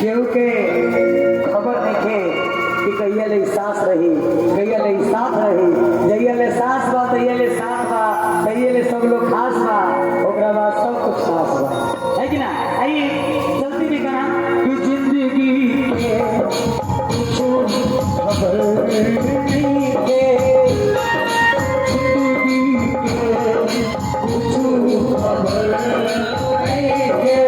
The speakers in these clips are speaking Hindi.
केहू के खबर नहीं कि कहिया ले सांस रही, कहिया ले साथ रही, जहिया ले सांस बा तहिया ले साथ बा, तहिया ले सब लोग खास बा, ओकरा बाद सब कुछ खास बा, है कि ना? आइए चलती भी कहा कि जिंदगी के कुछ खबर नहीं के, जिंदगी के कुछ खबर नहीं के,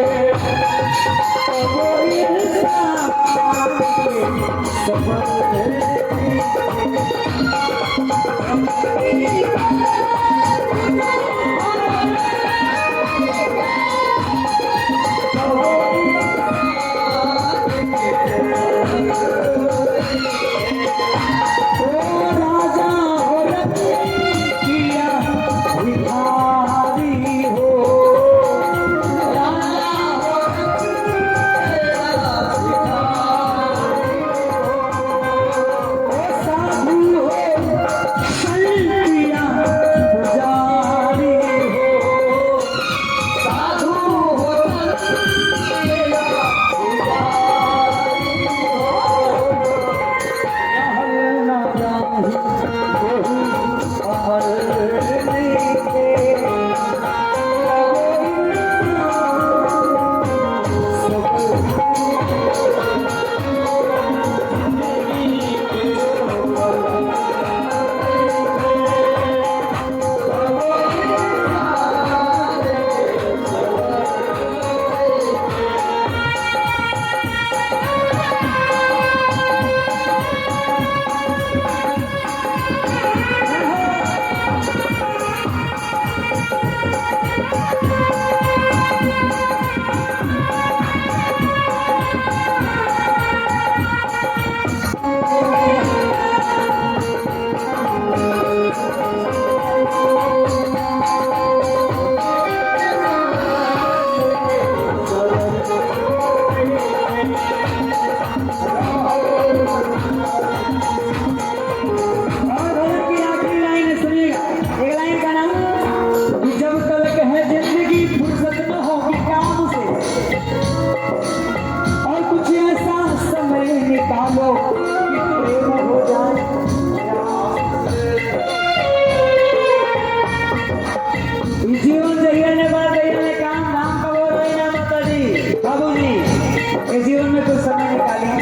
जीवन में कुछ समय निकालिए,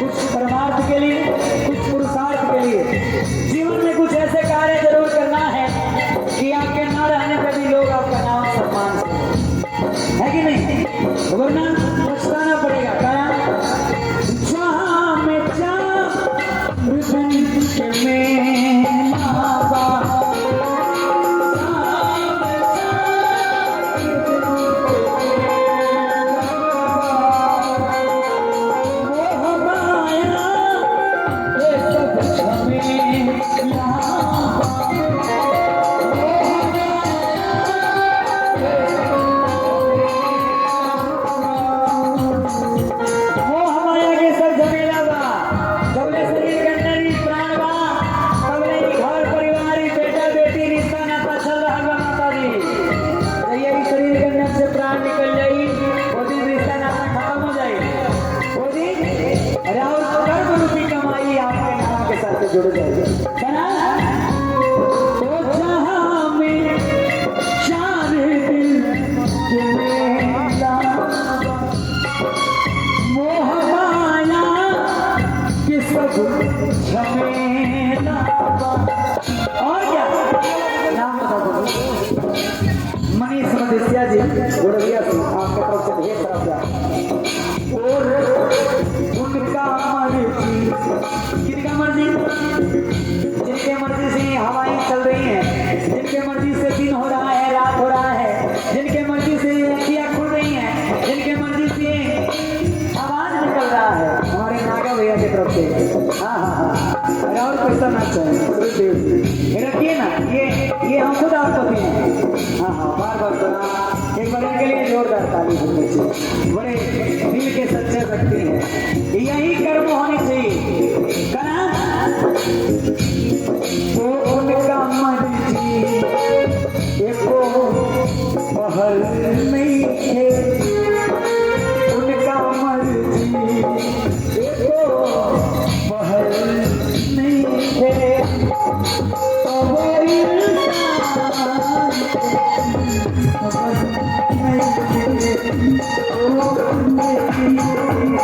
कुछ परमार्थ के लिए, कुछ पुरुषार्थ के लिए। जीवन में कुछ ऐसे कार्य जरूर करना है कि आपके न रहने पर भी लोग आपका नाम सम्मान से, है कि नहीं? वरना पछताना पड़ेगा। क्या जहाँ में जुड़ जाएगी। तो जहाँ में चार दिल मेरा मोह माया कि सब झमेला। और क्या नाम बता? मनीष मदेशिया जी गोरखिया से आपके तरफ से ढेर सारा प्यार। और उनका मर्जी, किनका मर्जी? जिनके मर्जी से हवाएं चल रही हैं, जिनके मर्जी से दिन हो रहा है, रात हो रहा है, जिनके मर्जी से अखियां खुल रही हैं, जिनके मर्जी से आवाज निकल रहा है, हमारे नागा भैया की तरफ से। हाँ हाँ हाँ, और पैसा ना चाहिए, रखिए ना, ये हम खुद आपको दिए। हाँ हाँ, बार बार एक बार इनके लिए जोरदार ताली होनी चाहिए। बड़े दिल के सच्चे व्यक्ति हैं, यही कर्म होने चाहिए। वो उनका मर्जी एको पहल नहीं है, उनका मर्जी देखिए